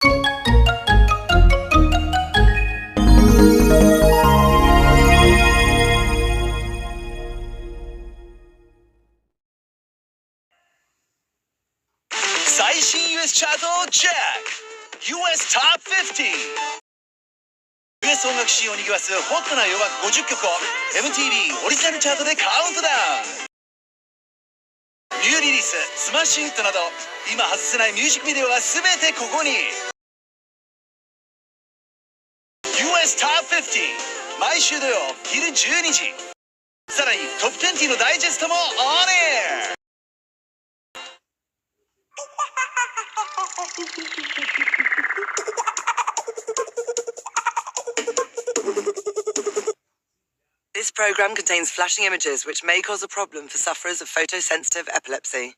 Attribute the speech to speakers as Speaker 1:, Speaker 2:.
Speaker 1: 最新 US チャートをチェック US Top 50US 音楽シーンを賑わすホットな洋楽50曲を MTV オリジナルチャートでカウントダウン。ニューリリース、スマッシュヒットなど今外せないミュージックビデオは全てここに。 US Top 50毎週土曜昼12時、さらにトップ20のダイジェストもオンエア。This program contains flashing images which may cause a problem for sufferers of photosensitive epilepsy.